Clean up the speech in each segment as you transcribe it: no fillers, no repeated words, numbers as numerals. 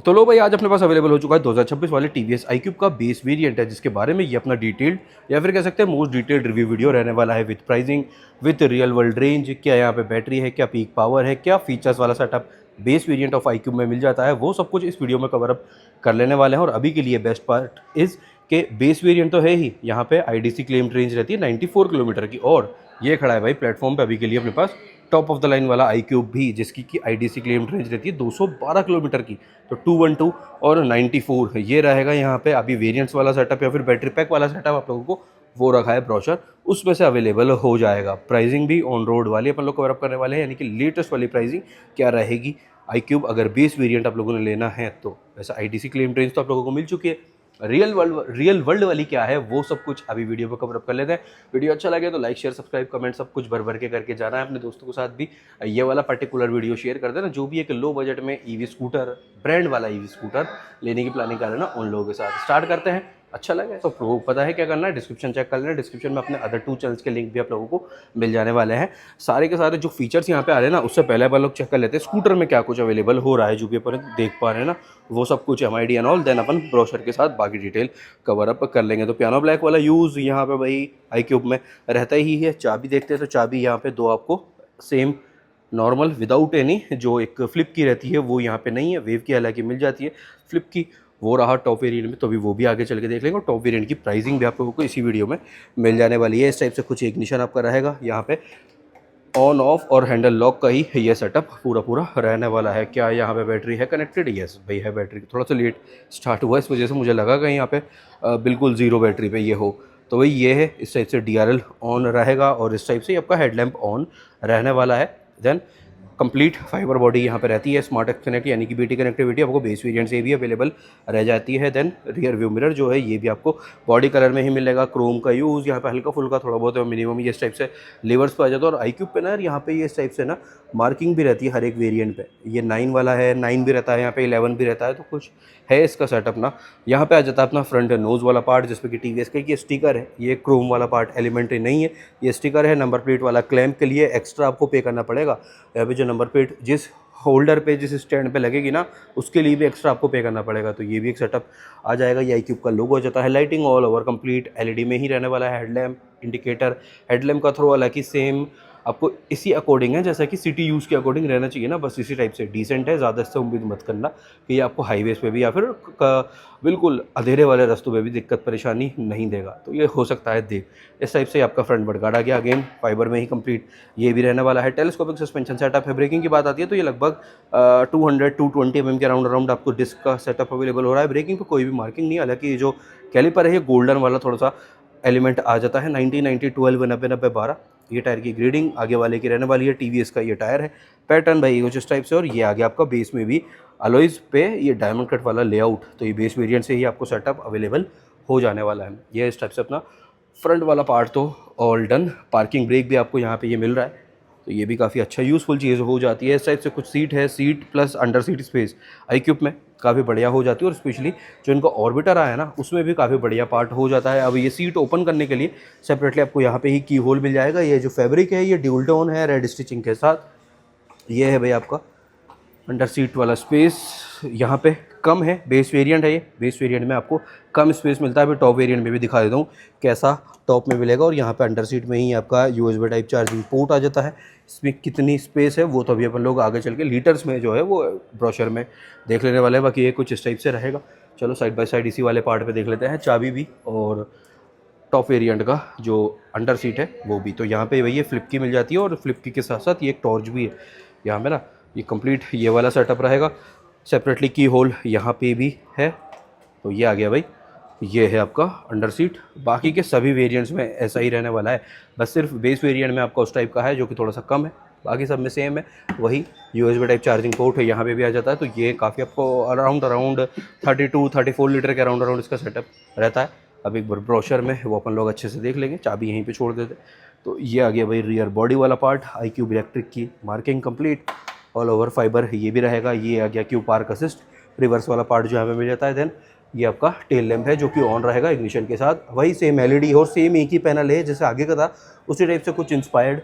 तो लो भाई, आज अपने पास अवेलेबल हो चुका है 2026 वाले TVS iQube का बेस वेरिएंट है, जिसके बारे में ये अपना डिटेल्ड या फिर कह सकते हैं मोस्ट डिटेल्ड रिव्यू वीडियो रहने वाला है, with pricing, with real world range, क्या यहाँ पे बैटरी है, क्या पीक पावर है, क्या फीचर्स वाला setup base variant of iQube में मिल जाता है, वो सब कुछ इस वीडियो में कवर अप कर लेने वाले हैं। और अभी के लिए बेस्ट पार्ट इज़ के बेस वेरिएंट तो है ही, यहाँ पे IDC क्लेम्ड रेंज रहती है 94 किलोमीटर की, और ये खड़ा है भाई प्लेटफॉर्म पे अभी के लिए अपने पास टॉप ऑफ द लाइन वाला iQube भी, जिसकी की IDC क्लेम्ड रेंज रहती है 212 किलोमीटर की। तो 212 और 94 ये रहेगा यहाँ पे। अभी वेरिएंट्स वाला सेटअप या फिर बैटरी पैक वाला सेटअप आप लोगों को वो रखा है ब्रोशर, उसमें से अवेलेबल हो जाएगा। प्राइसिंग भी ऑन रोड वाली अपन लोग कवर अप करने वाले हैं, यानी कि लेटेस्ट वाली प्राइसिंग क्या रहेगी iQube अगर बेस वेरिएंट आप लोगों ने लेना है तो। वैसा IDC क्लेम्ड रेंज तो आप लोगों को मिल चुकी है, रियल वर्ल्ड वाली क्या है वो सब कुछ अभी वीडियो पर कवर अप कर लेते हैं। वीडियो अच्छा लगे तो लाइक शेयर सब्सक्राइब कमेंट सब कुछ भर भर के करके जाना है। अपने दोस्तों के साथ भी ये वाला पर्टिकुलर वीडियो शेयर कर देना, जो भी एक लो बजट में EV स्कूटर, ब्रांड वाला EV स्कूटर लेने की प्लानिंग कर रहे हैं ना, उन लोगों के साथ स्टार्ट करते हैं। अच्छा लगे तो आपको पता है क्या करना है, डिस्क्रिप्शन चेक कर लेना। डिस्क्रिप्शन में अपने अदर 2 चैनल्स के लिंक भी आप लोगों को मिल जाने वाले हैं। सारे के सारे जो फीचर्स यहाँ पे आ रहे हैं ना, उससे पहले अपन लोग चेक कर लेते हैं स्कूटर में क्या कुछ अवेलेबल हो रहा है, जो भी अपन देख पा रहे हैं ना वो सब कुछ MID एंड ऑल। देन अपन ब्रोशर के साथ बाकी डिटेल कवर अप कर लेंगे। तो पियानो ब्लैक वाला यूज़ यहाँ पे भाई iQube में रहता ही है। चाबी देखते हैं तो चाबी यहाँ पे 2 आपको सेम नॉर्मल विदाउट एनी, जो एक फ्लिप की रहती है वो यहाँ पे नहीं है, वेव की हालांकि मिल जाती है, फ्लिप की वो रहा टॉप वेरिएंट में, तो अभी वो भी आगे चल के देख लेंगे। और टॉप वेरिएंट की प्राइसिंग भी आप लोगों को इसी वीडियो में मिल जाने वाली है। इस टाइप से कुछ इग्निशन आपका रहेगा यहाँ पे, ऑन ऑफ और हैंडल लॉक का ही ये सेटअप पूरा रहने वाला है। क्या यहाँ पे बैटरी है कनेक्टेड? यस भाई है बैटरी, थोड़ा सा लेट स्टार्ट हुआ इस वजह से मुझे लगा कहीं यहाँ पे बिल्कुल ज़ीरो बैटरी पे ये हो, तो वही ये है। इस टाइप से DRL ऑन रहेगा और इस टाइप से आपका हेडलैम्प ऑन रहने वाला है। देन कंप्लीट फाइबर बॉडी यहाँ पे रहती है। स्मार्ट कनेक्ट यानी कि BT कनेक्टिविटी आपको बेस वेरिएंट से भी अवेलेबल रह जाती है। देन रियर व्यू मिरर जो है ये भी आपको बॉडी कलर में ही मिलेगा। क्रोम का यूज़ यहाँ पे हल्का फुल्का थोड़ा बहुत है, मिनिमम ये इस टाइप से लीवर्स पे आ जाता है। और iQube पे ना यहाँ पे ये इस टाइप से ना मार्किंग भी रहती है हर एक वेरिएंट पे। ये 9 वाला है, 9 भी रहता है, यहाँ पे 11 भी रहता है, तो कुछ है इसका सेटअप ना। यहाँ पे आ जाता है अपना फ्रंट नोज़ वाला पार्ट, जिसपे कि TVS का ये स्टिकर है। ये क्रोम वाला पार्ट एलिमेंट्री नहीं है, ये स्टिकर है। नंबर प्लेट वाला क्लैंप के लिए एक्स्ट्रा आपको पे करना पड़ेगा। यहाँ पे जो नंबर प्लेट जिस होल्डर पे जिस स्टैंड पे लगेगी ना, उसके लिए भी एक्स्ट्रा आपको पे करना पड़ेगा, तो ये भी एक सेटअप आ जाएगा। ये iQube का लोगो आ जाता है। Lighting all over complete LED में ही रहने वाला है। हेडलैम्प इंडिकेटर, हेडलैम्प का थ्रो हालांकि सेम आपको इसी अकॉर्डिंग है जैसा कि सिटी यूज़ के अकॉर्डिंग रहना चाहिए ना, बस इसी टाइप से डिसेंट है। ज़्यादा इससे उम्मीद मत करना कि ये आपको हाईवेज़ पे भी या फिर बिल्कुल अंधेरे वाले रास्तों पे भी दिक्कत परेशानी नहीं देगा, तो ये हो सकता है दे। इस टाइप से आपका फ्रंट बडगार्ड आ गया, अगेन फाइबर में ही कंप्लीट ये भी रहने वाला है। टेलीस्कोपिक सस्पेंशन सेटअप है। ब्रेकिंग की बात आती है तो ये लगभग 220 mm के अराउंड आपको डिस्क का सेटअप अवेलेबल हो रहा है। ब्रेकिंग पे कोई भी मार्किंग नहीं है, हालांकि ये जो कैलिपर है ये गोल्डन वाला थोड़ा सा एलिमेंट आ जाता है। 90-90 12 90-90 12 ये टायर की ग्रेडिंग आगे वाले की रहने वाली है। TVS का ये टायर है। पैटर्न भाई कुछ इस टाइप से, और ये आगे आपका बेस में भी अलॉयज़ पे ये डायमंड कट वाला लेआउट, तो ये बेस वेरिएंट से ही आपको सेटअप अवेलेबल हो जाने वाला है। ये इस टाइप से अपना फ्रंट वाला पार्ट तो ऑल डन। पार्किंग ब्रेक भी आपको यहाँ पे ये मिल रहा है, तो ये भी काफ़ी अच्छा यूज़फुल चीज़ हो जाती है। इस टाइप से कुछ सीट है, seat plus under seat space iQube में काफ़ी बढ़िया हो जाती है। और स्पेशली जो इनका ऑर्बिटर आया है ना, उसमें भी काफ़ी बढ़िया पार्ट हो जाता है। अब ये सीट ओपन करने के लिए सेपरेटली आपको यहाँ पे ही की होल मिल जाएगा। ये जो फैब्रिक है ये ड्यूल टोन है रेड स्टिचिंग के साथ। ये है भाई आपका अंडर सीट वाला स्पेस, यहाँ पे कम है। बेस वेरिएंट है ये, बेस वेरिएंट में आपको कम स्पेस मिलता है। अभी टॉप वेरिएंट में भी दिखा देता हूँ कैसा टॉप में मिलेगा। और यहाँ पे अंडर सीट में ही आपका USB टाइप चार्जिंग पोर्ट आ जाता है। इसमें कितनी स्पेस है वो तो अभी अपन लोग आगे चल के लीटर्स में जो है वो ब्रोशर में देख लेने वाले हैं। बाकी ये कुछ इस टाइप से रहेगा। चलो साइड बाय साइड इसी वाले पार्ट पे देख लेते हैं। चाबी भी और टॉप वेरिएंट का जो अंडर सीट है वो भी, तो यहाँ पे भैया फ्लिप की मिल जाती है। और फ्लिप की के साथ साथ ये एक टॉर्च भी है यहाँ पे ना। ये कंप्लीट ये वाला सेटअप रहेगा। सेपरेटली की होल यहाँ पे भी है, तो ये आ गया भाई। ये है आपका अंडर सीट। बाकी के सभी वेरिएंट्स में ऐसा ही रहने वाला है, बस सिर्फ बेस वेरिएंट में आपका उस टाइप का है जो कि थोड़ा सा कम है। बाकी सब में सेम है। वही USB टाइप चार्जिंग पोर्ट है यहाँ पे भी आ जाता है। तो ये काफ़ी आपको अराउंड 32-34 लीटर के अराउंड इसका सेटअप रहता है। अब एक बार ब्रोशर में वो अपन लोग अच्छे से देख लेंगे। चाबी यहीं पे छोड़ देते। तो ये आ गया भाई रियर बॉडी वाला पार्ट। iQube इलेक्ट्रिक की marking complete, all over fibre ये भी रहेगा। ये आ गया Q पार्क असिस्ट, रिवर्स वाला पार्ट जो यहाँ पे मिल जाता है। देन ये आपका टेल लैम्प है जो कि ऑन रहेगा इग्निशन के साथ। वही सेम LED और सेम एक ही पैनल है जैसे आगे का था, उसी टाइप से कुछ इंस्पायर्ड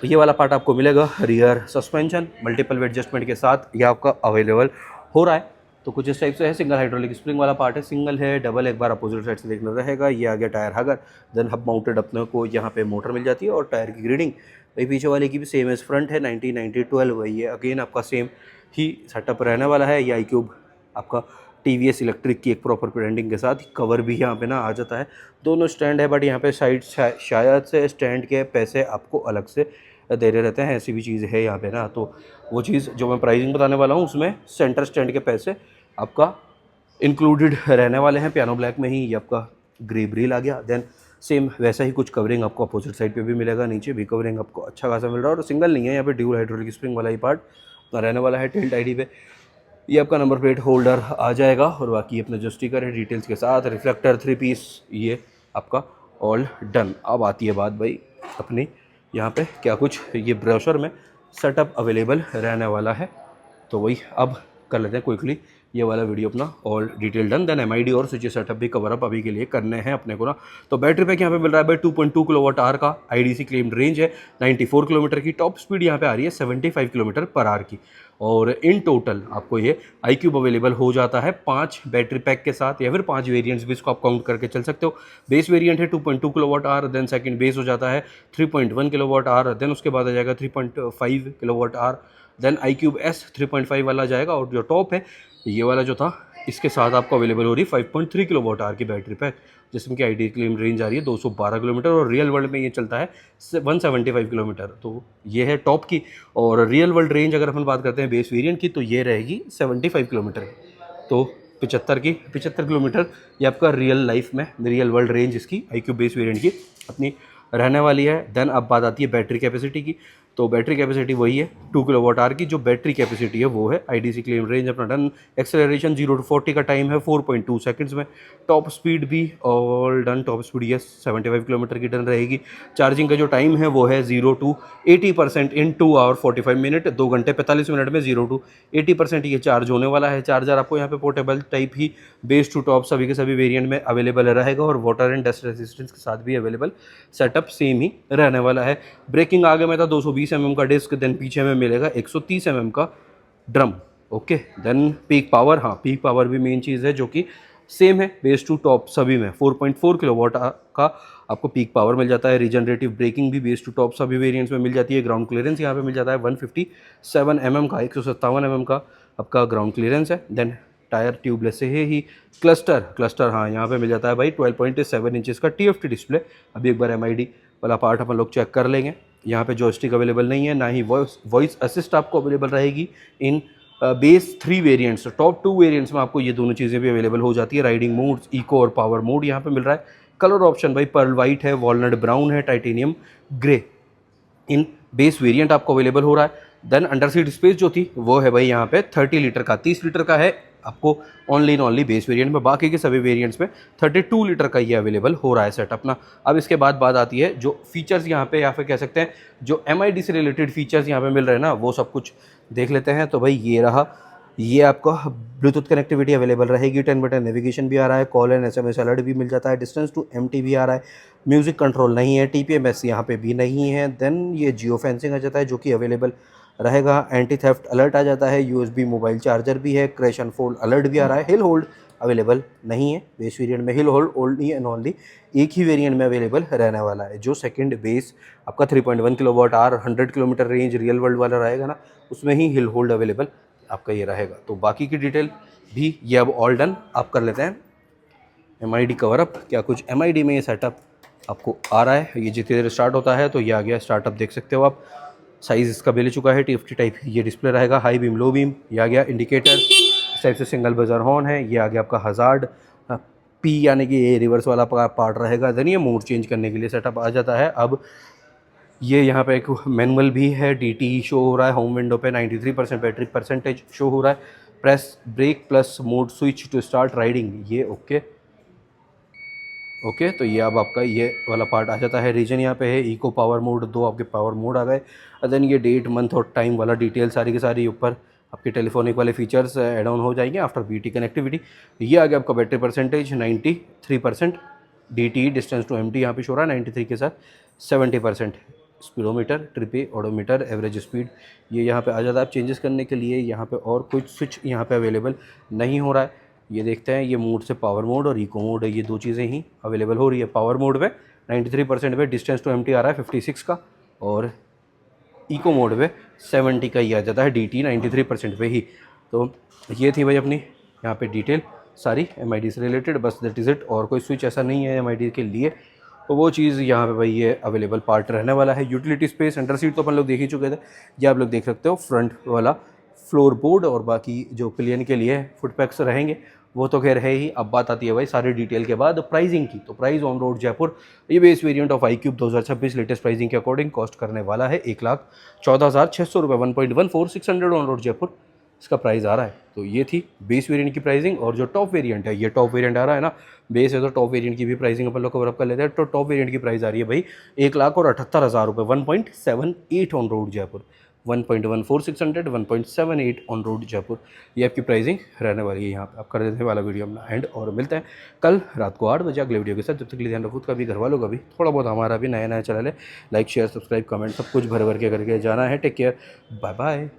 ये वाला पार्ट आपको मिलेगा। Rear suspension multiple weight adjustment के साथ ये आपका अवेलेबल हो रहा है। तो कुछ इस टाइप से है। सिंगल हाइड्रोलिक स्प्रिंग वाला पार्ट है, सिंगल है, डबल एक बार अपोजिट साइड से देखना रहेगा। ये आ गया टायर हगर, देन हब माउंटेड अपने को यहाँ पे मोटर मिल जाती है और टायर की ग्रेडिंग भाई पीछे वाले की भी सेम एज फ्रंट है, 90/90/12 वही है। अगेन आपका सेम ही सेटअप रहने वाला है। ये iQube आपका TVS इलेक्ट्रिक की एक प्रॉपर ब्रांडिंग के साथ, कवर भी यहाँ पे ना आ जाता है। दोनों स्टैंड है, बट यहाँ पे साइड शायद से स्टैंड के पैसे आपको अलग से दे रहे रहते हैं, ऐसी भी चीज़ है यहाँ पे ना। तो वो चीज़ जो मैं प्राइसिंग बताने वाला हूँ उसमें सेंटर स्टैंड के पैसे आपका इंक्लूडेड रहने वाले हैं। पियानो ब्लैक में ही ये आपका ग्रे ब्रिल आ गया। देन सेम वैसा ही कुछ कवरिंग आपको अपोजिट साइड पे भी मिलेगा, नीचे भी कवरिंग आपको अच्छा खासा मिल रहा है। और सिंगल नहीं है, यहाँ पे ड्यूल हाइड्रोलिक स्प्रिंग वाला ही पार्ट रहने वाला है। टेल टाइडी पे ये आपका नंबर प्लेट होल्डर आ जाएगा और बाकी अपने जो स्टिकर है डिटेल्स के साथ, रिफ्लेक्टर 3 पीस, ये आपका ऑल डन। अब आती है बात भाई अपनी यहाँ पे क्या कुछ ये ब्रोशर में सेटअप अवेलेबल रहने वाला है। तो वही अब कर लेते हैं क्विकली ये वाला वीडियो अपना all detail done. Then MID और स्विच सेटअप भी कवर अप अभी के लिए करने हैं अपने को ना। तो बैटरी पैक यहाँ पे मिल रहा है भाई 2.2 kWh का, IDC क्लेम्ड रेंज है 94 किलोमीटर की, टॉप स्पीड यहाँ पे आ रही है 75 किलोमीटर/आवर की। और इन टोटल आपको ये iQube अवेलेबल हो जाता है 5 बैटरी पैक के साथ, या फिर 5 वेरिएंट्स भी इसको आप काउंट करके चल सकते हो। बेस वेरिएंट है 2.2 kWh, देन सेकंड बेस हो जाता है 3.1 kWh, देन उसके बाद आ जाएगा 3.5 kWh, देन iQube S 3.5 वाला जाएगा। और जो टॉप है ये वाला जो था, इसके साथ आपको अवेलेबल हो रही है 5.3 kWh की बैटरी पैक, जिसमें कि आईडी क्लेम रेंज आ रही है 212 किलोमीटर और रियल वर्ल्ड में ये चलता है 175 किलोमीटर। तो ये है टॉप की। और रियल वर्ल्ड रेंज अगर अपन बात करते हैं बेस वेरिएंट की, तो ये रहेगी 75 किलोमीटर की। तो 75 किलोमीटर ये आपका रियल लाइफ में रियल वर्ल्ड रेंज इसकी iQube बेस वेरिएंट की अपनी रहने वाली है। देन अब बात आती है बैटरी कैपेसिटी की। तो बैटरी कैपेसिटी वही है 2 kWh की, जो बैटरी कैपेसिटी है वो है। IDC क्लेम रेंज अपना डन। एक्सेलरेशन 0 to 40 का टाइम है 4.2 सेकंड्स में। टॉप स्पीड भी ऑल डन, टॉप स्पीड ये 75 किलोमीटर की डन रहेगी। चार्जिंग का जो टाइम है वो है 0 to 80% इन 2 आवर 45 मिनट, 2 घंटे 45 मिनट में 0 to 80% ये चार्ज होने वाला है। चार्जर आपको यहाँ पे पोर्टेबल टाइप ही बेस टू टॉप सभी के सभी वेरिएंट में अवेलेबल रहेगा और वाटर एंड डस्ट रेजिस्टेंस के साथ भी अवेलेबल सेटअप सेम ही रहने वाला है। ब्रेकिंग आगे में था 220 mm का डिस्क, देन पीछे में मिलेगा 130 mm का drum. Okay, then peak power, हाँ पीक पावर भी मेन चीज़ है जो कि सेम है बेस टू टॉप सभी में 4.4 किलोवाट का आपको पीक पावर मिल जाता है। रीजनरेटिव ब्रेकिंग भी बेस टू टॉप सभी वेरिएंट्स में मिल जाती है। ग्राउंड क्लियरेंस यहाँ पे मिल जाता है 157 mm का, 157 mm का आपका ग्राउंड क्लियरेंस है। देन टायर ट्यूबलेस से है ही। क्लस्टर हाँ यहाँ पे मिल जाता है भाई 12.7 इंचेस का TFT डिस्प्ले। अभी एक बार MID वाला पार्ट अपन लोग चेक कर लेंगे। यहाँ पे जॉयस्टिक अवेलेबल नहीं है, ना ही वॉइस असिस्ट आपको अवेलेबल रहेगी इन बेस 3 वेरिएंट्स। टॉप 2 वेरिएंट्स में आपको ये दोनों चीज़ें भी अवेलेबल हो जाती है। राइडिंग मोड्स, इको और पावर मोड यहाँ पे मिल रहा है। कलर ऑप्शन भाई पर्ल वाइट है, वॉलनट ब्राउन है, टाइटेनियम ग्रे इन बेस वेरिएंट आपको अवेलेबल हो रहा है। देन अंडर सीट स्पेस जो थी वो है भाई यहाँ पे 30 लीटर का, 30 लीटर का है आपको ओनली बेस वेरिएंट में। बाकी के सभी वेरिएंट्स में 32 लीटर का ये अवेलेबल हो रहा है सेट अपना। अब इसके बाद बात आती है जो फीचर्स यहाँ पे या फिर कह सकते हैं जो MID से रिलेटेड फीचर्स यहाँ पे मिल रहे हैं ना, वो सब कुछ देख लेते हैं। तो भाई ये रहा, ये आपका ब्लूटूथ कनेक्टिविटी अवेलेबल रहेगी, 10 बटन नेविगेशन भी आ रहा है, कॉल एंड SMS अलर्ट भी मिल जाता है, डिस्टेंस टू MT भी आ रहा है, म्यूज़िक कंट्रोल नहीं है, TPMS यहाँ पे भी नहीं है। देन ये जियो फेंसिंग आ जाता है जो कि अवेलेबल रहेगा, एंटी थेफ्ट अलर्ट आ जाता है, USB मोबाइल चार्जर भी है, क्रैश एंड फोल्ड अलर्ट भी आ रहा है। हिल होल्ड अवेलेबल नहीं है बेस वेरिएंट में, hill hold only and only एक ही वेरिएंट में अवेलेबल रहने वाला है। जो सेकंड बेस आपका 3.1 kWh 100 kilometre range real world वाला रहेगा ना, उसमें ही हिल होल्ड अवेलेबल आपका ये रहेगा। तो बाकी की डिटेल भी ये अब ऑल डन आप कर लेते हैं। MID कवर अप, क्या कुछ MID में ये सेटअप आपको आ रहा है। ये जितनी देर स्टार्ट होता है तो ये आ गया स्टार्टअप, देख सकते हो आप। साइज़ इसका मिल चुका है, TFT टाइप ये डिस्प्ले रहेगा, हाई बीम लो बीम ये आ गया, इंडिकेटर इस टाइप से सिंगल बजर हॉर्न है, ये आ गया आपका हज़ार्ड P यानी कि ये रिवर्स वाला पार्ट रहेगा। देन ये मोड चेंज करने के लिए सेटअप आ जाता है। अब ये यहाँ पे एक मैनुअल भी है, DT शो हो रहा है होम विंडो पे, 93% बैटरी परसेंटेज शो हो रहा है। Press brake plus mode switch to start riding, ये ओके। तो ये अब आपका ये वाला पार्ट आ जाता है। रीजन यहाँ पे है इको पावर मोड, 2 आपके पावर मोड आ गए। देन ये डेट मंथ और टाइम वाला डिटेल सारी की सारी ऊपर आपके टेलीफोनिक वाले फीचर्स ऐड ऑन हो जाएंगे आफ्टर BT कनेक्टिविटी। ये आ गया आपका battery percentage 93%, DT distance to MT यहाँ पे शो रहा है 93 के साथ 70%। स्पीडोमीटर, ट्रिप ए, ओडोमीटर, एवरेज स्पीड, ये यहाँ पे आ जाता है। आप चेंजेस करने के लिए यहाँ पे और कुछ स्विच यहाँ पे अवेलेबल नहीं हो रहा है। ये देखते हैं, ये मोड से पावर मोड और इको मोड है, ये दो चीज़ें ही अवेलेबल हो रही है। पावर मोड में 93% पे डिस्टेंस टू एम्प्टी आ रहा है 56 का, और इको मोड पे 70 का ही आ जाता है DT 93% पे ही। तो ये थी भाई अपनी यहाँ पे डिटेल सारी MID से रिलेटेड, बस दैट इज़ इट। और कोई स्विच ऐसा नहीं है MID के लिए, तो वो चीज़ यहाँ पे भाई ये अवेलेबल पार्ट रहने वाला है। यूटिलिटी स्पेस, अंडर सीट तो अपन लोग देख ही चुके थे, ये आप लोग देख सकते हो। फ्रंट वाला फ्लोर बोर्ड और बाकी जो पिलियन के लिए फुट पैक्स रहेंगे वो तो खैर है ही। अब बात आती है भाई सारी डिटेल के बाद प्राइसिंग की। तो प्राइस ऑन रोड जयपुर, ये base variant of iQube 2026 latest pricing के अकॉर्डिंग कॉस्ट करने वाला है 1,14,600 रुपये, 1.14 ऑन रोड जयपुर इसका प्राइस आ रहा है। तो ये थी बेस वेरिएंट की प्राइसिंग। और जो टॉप वेरिएंट है, ये टॉप वेरिएंट आ रहा है ना, बेस है तो टॉप वेरिएंट की भी प्राइसिंग अपन लोग कवर अप कर लेते हैं। तो टॉप वेरिएंट की प्राइस आ रही है भाई 1,78,000 रुपये, 1.78 on road Jaipur, 1.14,600, 1.78 on road Jaipur, ये आपकी प्राइसिंग रहने वाली है। यहाँ पे आप कर देते हैं वाला वीडियो अपना एंड, और मिलते हैं कल रात को 8 बजे अगले वीडियो के साथ। जब तक के लिए ध्यान रखो, खुद का भी, घर वालों का भी, थोड़ा बहुत हमारा भी। नया नया चैनल है, लाइक शेयर सब्सक्राइब कमेंट सब कुछ भर भर के करके जाना है। Take care, bye bye.